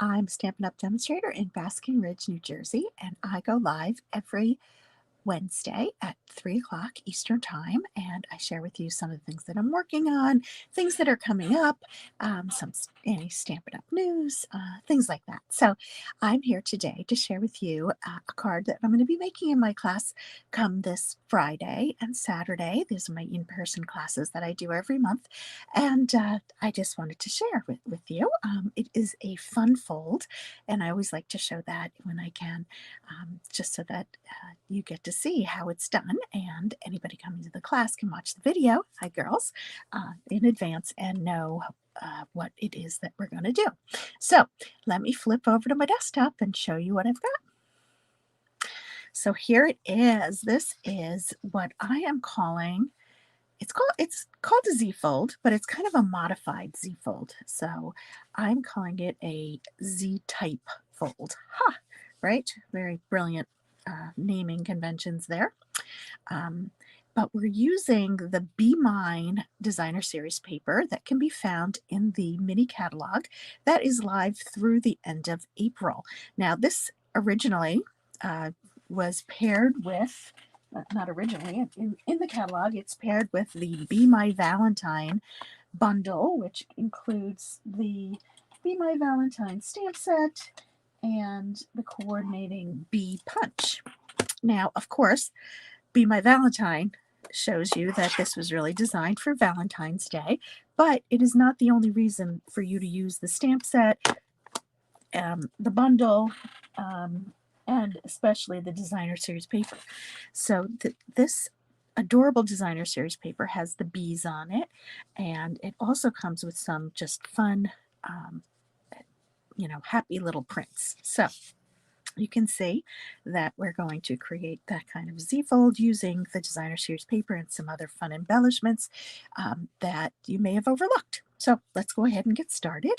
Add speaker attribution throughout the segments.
Speaker 1: I'm Stampin' Up! Demonstrator in Basking Ridge, New Jersey, and I go live every Wednesday at 3 o'clock Eastern Time, and I share with you some of the things that I'm working on, things that are coming up, any Stampin' Up! News, things like that. So I'm here today to share with you a card that I'm going to be making in my class come this Friday and Saturday. These are my in-person classes that I do every month, and I just wanted to share with you. It is a fun fold, and I always like to show that when I can, just so that you get to see how it's done, and anybody coming to the class can watch the video, hi girls, in advance and know what it is that we're going to do. So let me flip over to my desktop and show you what I've got. So here it is. This is what I am calling, it's called a Z-fold, but it's kind of a modified Z-fold. So I'm calling it a Z-type fold. Ha! Right? Very brilliant naming conventions there. But we're using the Be Mine Designer Series paper that can be found in the mini catalog that is live through the end of April. Now, this originally was paired with, not originally, in the catalog, it's paired with the Be My Valentine bundle, which includes the Be My Valentine stamp set and the coordinating bee punch. Now, of course, Be My Valentine shows you that this was really designed for Valentine's Day, but it is not the only reason for you to use the stamp set, the bundle, and especially the designer series paper. So this adorable designer series paper has the bees on it, and it also comes with some just fun, happy little prints. So you can see that we're going to create that kind of Z-fold using the designer series paper and some other fun embellishments that you may have overlooked. So let's go ahead and get started.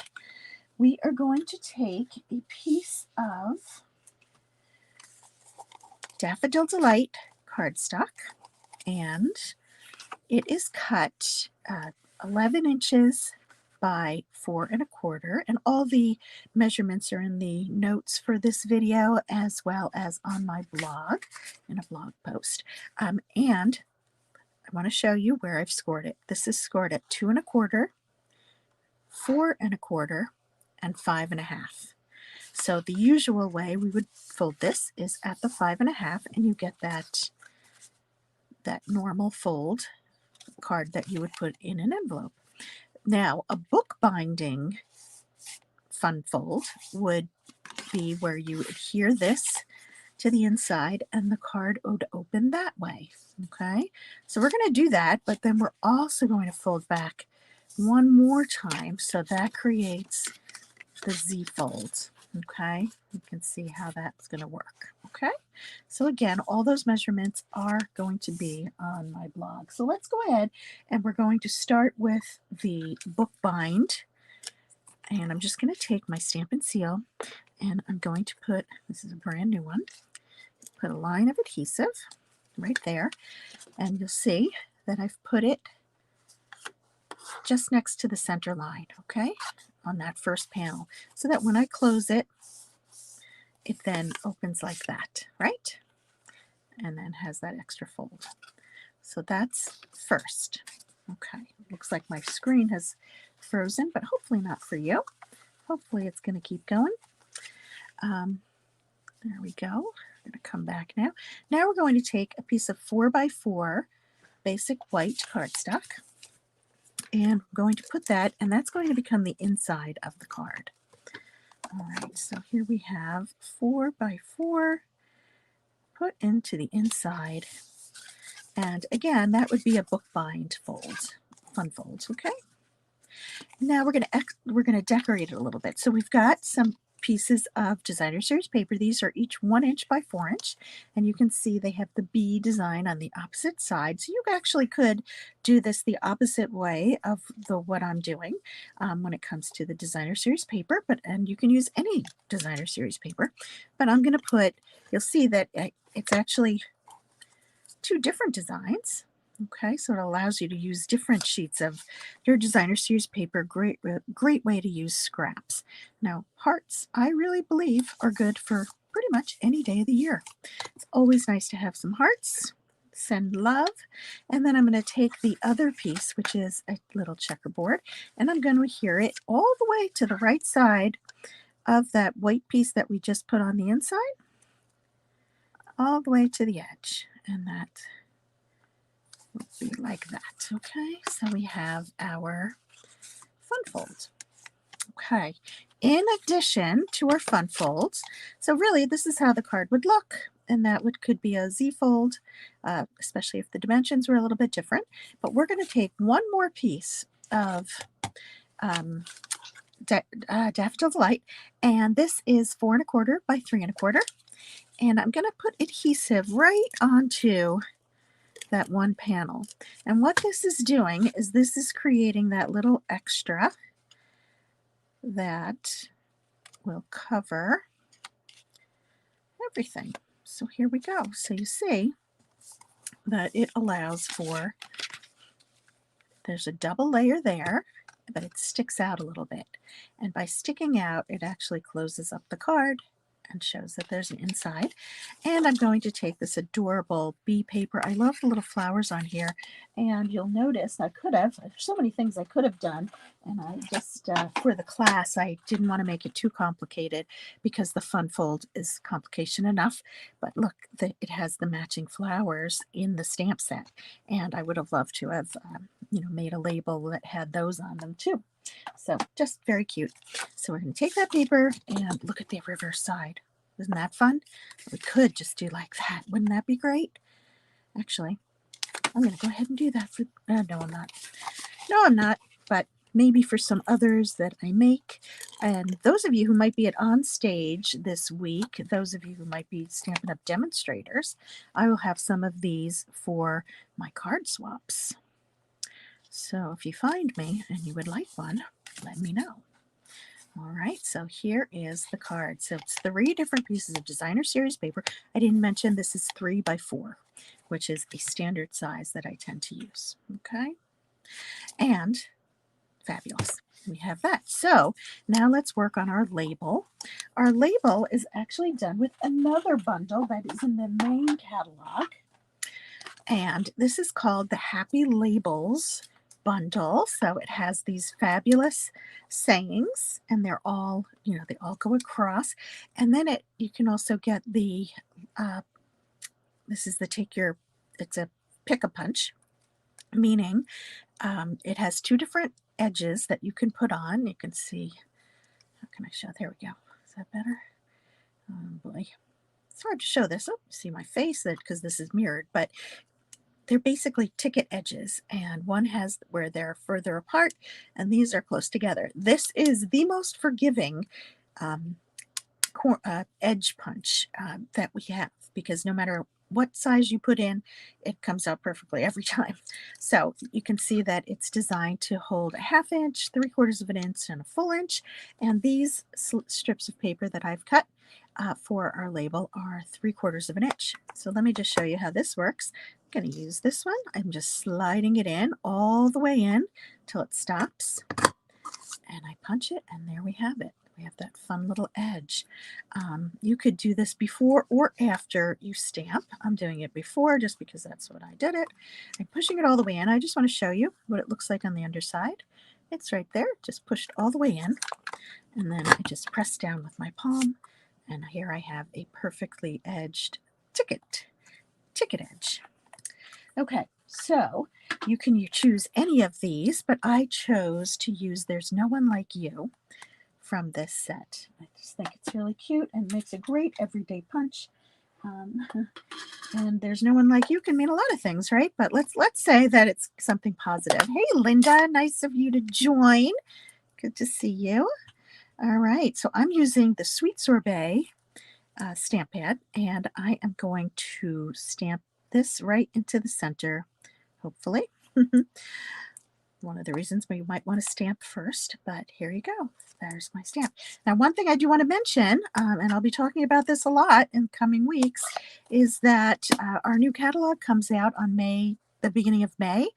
Speaker 1: We are going to take a piece of Daffodil Delight cardstock, and it is cut 11 inches by 4 1/4, and all the measurements are in the notes for this video as well as on my blog in a blog post. And I want to show you where I've scored it. This is scored at 2 1/4, 4 1/4, and 5 1/2. So the usual way we would fold this is at the 5 1/2, and you get that normal fold card that you would put in an envelope. Now, a bookbinding fun fold would be where you adhere this to the inside and the card would open that way. Okay, so we're going to do that, but then we're also going to fold back one more time, so that creates the Z fold. Okay, you can see how that's going to work. Okay, so again, all those measurements are going to be on my blog. So let's go ahead and we're going to start with the book bind. And I'm just going to take my Stampin' Seal and I'm going to put, this is a brand new one, put a line of adhesive right there. And you'll see that I've put it just next to the center line, okay, on that first panel, so that when I close it, it then opens like that, right? And then has that extra fold. So that's first. Okay, looks like my screen has frozen, but hopefully not for you. Hopefully it's going to keep going. There we go. I'm going to come back now. Now we're going to take a piece of 4x4 basic white cardstock, and we're going to put that, and that's going to become the inside of the card. All right, so here we have 4x4 put into the inside, and again, that would be a bookbind fold, fun fold. Okay. Now we're going to decorate it a little bit. So we've got some pieces of designer series paper. These are each 1 inch by 4 inch, and you can see they have the bee design on the opposite side. So you actually could do this the opposite way of what I'm doing when it comes to the designer series paper, and you can use any designer series paper. But I'm going to put, you'll see that it's actually two different designs. Okay, so it allows you to use different sheets of your designer series paper. Great way to use scraps. Now, hearts, I really believe, are good for pretty much any day of the year. It's always nice to have some hearts. Send love. And then I'm going to take the other piece, which is a little checkerboard, and I'm going to adhere it all the way to the right side of that white piece that we just put on the inside, all the way to the edge. And that will be like that. Okay, so we have our fun fold. Okay, in addition to our fun folds, so really this is how the card would look, and that could be a Z fold, especially if the dimensions were a little bit different. But we're going to take one more piece of um, Daffodil Delight, and this is 4 1/4 by 3 1/4, and I'm going to put adhesive right onto that one panel. And what this is doing is this is creating that little extra that will cover everything. So here we go. So you see that it allows for, there's a double layer there, but it sticks out a little bit. And by sticking out, it actually closes up the card and shows that there's an inside. And I'm going to take this adorable bee paper. I love the little flowers on here. And you'll notice there's so many things I could have done. And I just, for the class, I didn't want to make it too complicated because the fun fold is complication enough. But look, it has the matching flowers in the stamp set. And I would have loved to have, made a label that had those on them too. So just very cute. So we're going to take that paper and look at the reverse side. Isn't that fun? We could just do like that. Wouldn't that be great? Actually, I'm going to go ahead and do that for, no, I'm not. No, I'm not, but maybe for some others that I make. And those of you who might be at On Stage this week, those of you who might be Stampin' Up! Demonstrators, I will have some of these for my card swaps. So if you find me and you would like one, let me know. All right, so here is the card. So it's 3 different pieces of designer series paper. I didn't mention this is 3 by 4, which is a standard size that I tend to use. Okay, and fabulous. We have that. So now let's work on our label. Our label is actually done with another bundle that is in the main catalog. And this is called the Happy Labels bundle. So it has these fabulous sayings, and they're all, they all go across. And then you can also get the, this is the it's a pick a punch, meaning it has 2 different edges that you can put on. You can see, how can I show? There we go. Is that better? Oh boy. It's hard to show this. Oh, see my face because this is mirrored, but they're basically ticket edges, and one has where they're further apart, and these are close together. This is the most forgiving edge punch that we have, because no matter what size you put in, it comes out perfectly every time. So you can see that it's designed to hold a 1/2 inch, 3/4 of an inch, and a full inch. And these strips of paper that I've cut for our label are 3/4 of an inch. So let me just show you how this works. I'm going to use this one. I'm just sliding it in all the way in till it stops. And I punch it, and there we have it. We have that fun little edge. You could do this before or after you stamp. I'm doing it before just because that's what I did it. I'm pushing it all the way in. I just want to show you what it looks like on the underside. It's right there, just pushed all the way in. And then I just press down with my palm, and here I have a perfectly edged ticket edge. Okay, so you can choose any of these, but I chose to use There's No One Like You from this set. I just think it's really cute and makes a great everyday punch. And There's No One Like You can mean a lot of things, right? But let's say that it's something positive. Hey, Linda, nice of you to join. Good to see you. All right, so I'm using the Sweet Sorbet stamp pad, and I am going to stamp this right into the center, hopefully. One of the reasons why you might want to stamp first, but here you go. There's my stamp. Now, one thing I do want to mention, and I'll be talking about this a lot in coming weeks, is that our new catalog comes out on May the beginning of May,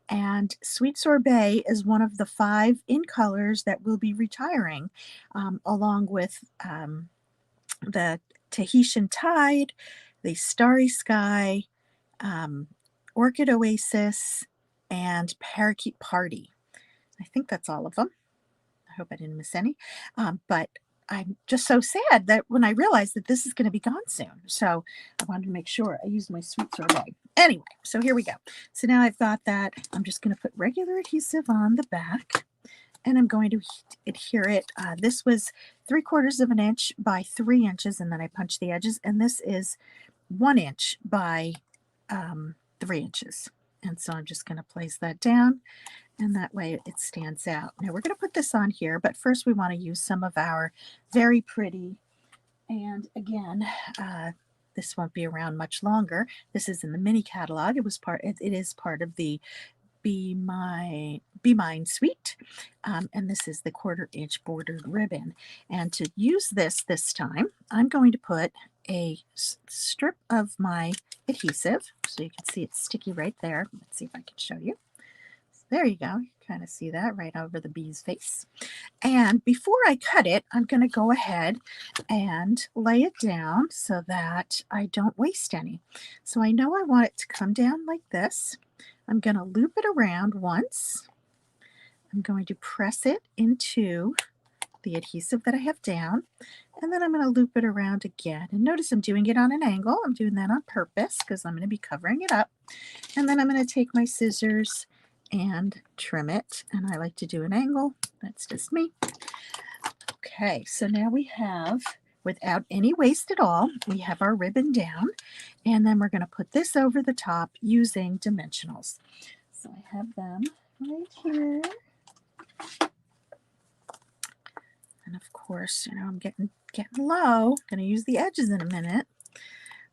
Speaker 1: and Sweet Sorbet is one of the 5 in colors that will be retiring, along with the Tahitian Tide, the Starry Sky, um, Orchid Oasis, and Parakeet Party. I think that's all of them. I hope I didn't miss any. But I'm just so sad that when I realized that this is going to be gone soon. So I wanted to make sure I used my Sweet Sorbet. Anyway, so here we go. So now I've got that. I'm just going to put regular adhesive on the back, and I'm going to adhere it. This was 3/4 of an inch by 3 inches, and then I punched the edges. And this is 1 inch by 3 inches. And so I'm just going to place that down, and that way it stands out. Now we're going to put this on here, but first we want to use some of our very pretty, and again, this won't be around much longer. This is in the mini catalog. It is part of the Be Mine suite, and this is the 1/4 inch bordered ribbon. And to use this time, I'm going to put a strip of my adhesive, so you can see it's sticky right there. Let's see if I can show you. There you go. You kind of see that right over the bee's face. And before I cut it, I'm going to go ahead and lay it down so that I don't waste any. So I know I want it to come down like this. I'm going to loop it around once. I'm going to press it into the adhesive that I have down, and then I'm going to loop it around again. And notice I'm doing it on an angle. I'm doing that on purpose because I'm going to be covering it up. And then I'm going to take my scissors and trim it, and I like to do an angle. That's just me. Okay, so now we have, without any waste at all, we have our ribbon down, and then we're going to put this over the top using dimensionals. So I have them right here. And of course, I'm getting low. I'm going to use the edges in a minute.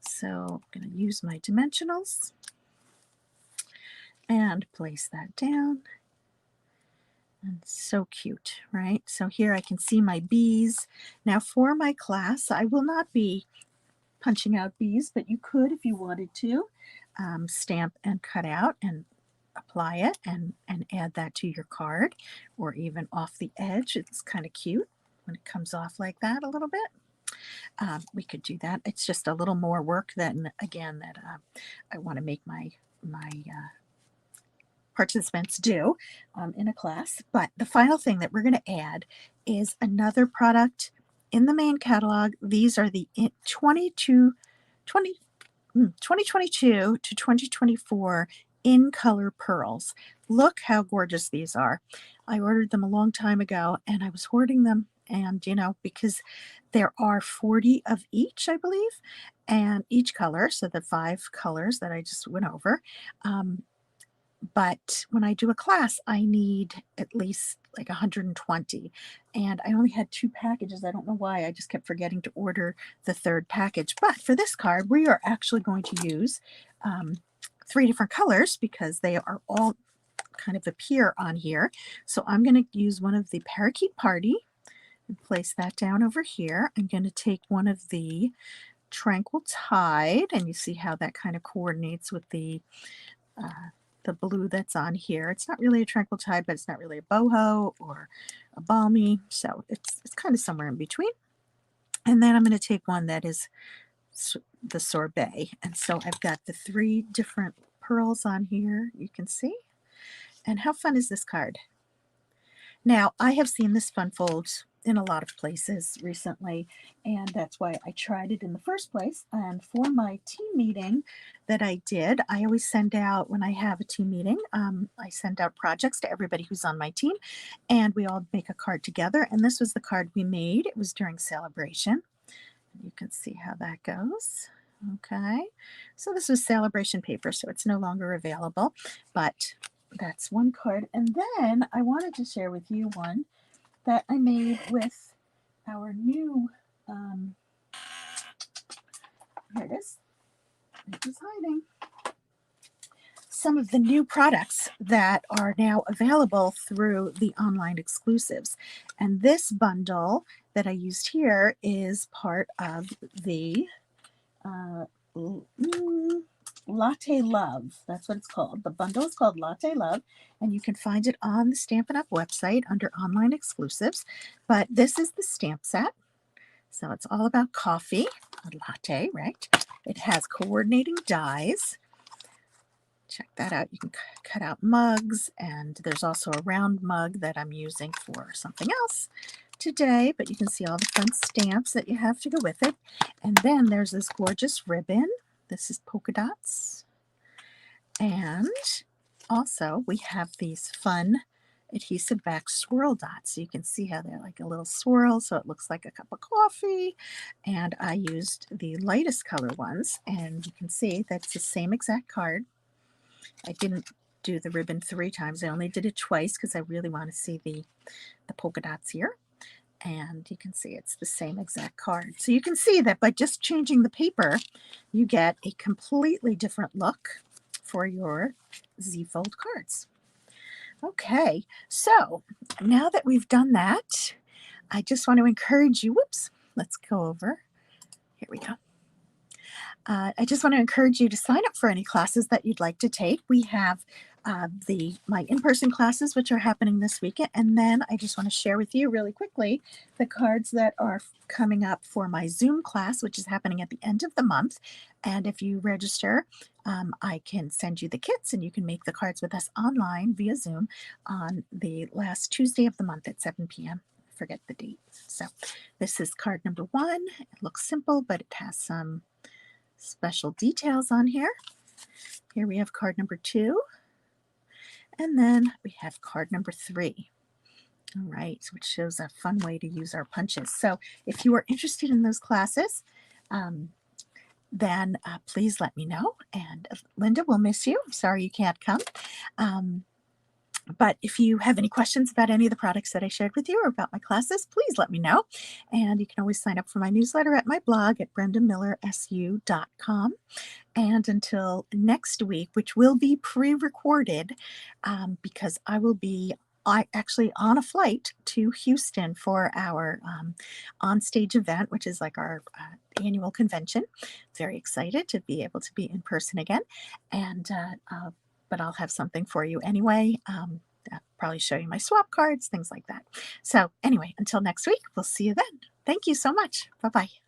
Speaker 1: So I'm going to use my dimensionals and place that down. And so cute, right? So here I can see my bees. Now for my class, I will not be punching out bees, but you could, if you wanted to, stamp and cut out and apply it and add that to your card, or even off the edge. It's kind of cute when it comes off like that a little bit. We could do that. It's just a little more work than, again, that I want to make my participants do in a class. But the final thing that we're going to add is another product in the main catalog. These are the 2022 to 2024 in color pearls. Look how gorgeous these are. I ordered them a long time ago, and I was hoarding them, and because there are 40 of each, I believe, and each color, so the 5 colors that I just went over. But when I do a class, I need at least like 120, and I only had 2 packages. I don't know why. I just kept forgetting to order the 3rd package. But for this card, we are actually going to use 3 different colors because they are all kind of appear on here. So I'm going to use one of the Parakeet Party and place that down over here. I'm going to take one of the Tranquil Tide, and you see how that kind of coordinates with the blue that's on here. It's not really a Tranquil Tide, but it's not really a boho or a balmy, so it's kind of somewhere in between. And then I'm going to take one that is the Sorbet, and so I've got the 3 different pearls on here, you can see. And how fun is this card? Now, I have seen this fun fold in a lot of places recently, and that's why I tried it in the first place. And for my team meeting that I did, I always send out, when I have a team meeting, I send out projects to everybody who's on my team, and we all make a card together. And this was the card we made. It was during celebration. You can see how that goes. Okay, so this was celebration paper, so it's no longer available, but that's one card. And then I wanted to share with you one that I made with our new, here it is hiding, some of the new products that are now available through the online exclusives. And this bundle that I used here is part of the, Latte Love. That's what it's called. The bundle is called Latte Love, and you can find it on the Stampin' Up! Website under online exclusives. But this is the stamp set. So it's all about coffee, a latte, right? It has coordinating dies. Check that out. You can cut out mugs, and there's also a round mug that I'm using for something else today, but you can see all the fun stamps that you have to go with it. And then there's this gorgeous ribbon. This is polka dots. And also we have these fun adhesive back swirl dots. So you can see how they're like a little swirl, so it looks like a cup of coffee. And I used the lightest color ones, and you can see that's the same exact card. I didn't do the ribbon 3 times. I only did it twice because I really want to see the polka dots here. And you can see it's the same exact card. So you can see that by just changing the paper, you get a completely different look for your Z-fold cards. Okay, so now that we've done that, I just want to encourage you, whoops, let's go over. Here we go. I just want to encourage you to sign up for any classes that you'd like to take. We have my in-person classes, which are happening this weekend, and then I just want to share with you really quickly the cards that are coming up for my Zoom class, which is happening at the end of the month. And if you register, I can send you the kits, and you can make the cards with us online via Zoom on the last Tuesday of the month at 7 p.m. Forget the date. So this is card number 1. It looks simple, but it has some special details on here. Here we have card number 2, and then we have card number 3. All right, which shows a fun way to use our punches. So if you are interested in those classes, then please let me know. And Linda, we'll miss you. I'm sorry you can't come. But if you have any questions about any of the products that I shared with you or about my classes, please let me know. And you can always sign up for my newsletter at my blog at brendamillersu.com. And until next week, which will be pre-recorded because I will be actually on a flight to Houston for our on-stage event, which is like our annual convention. Very excited to be able to be in person again. And but I'll have something for you anyway. I'll probably show you my swap cards, things like that. So anyway, until next week, we'll see you then. Thank you so much. Bye-bye.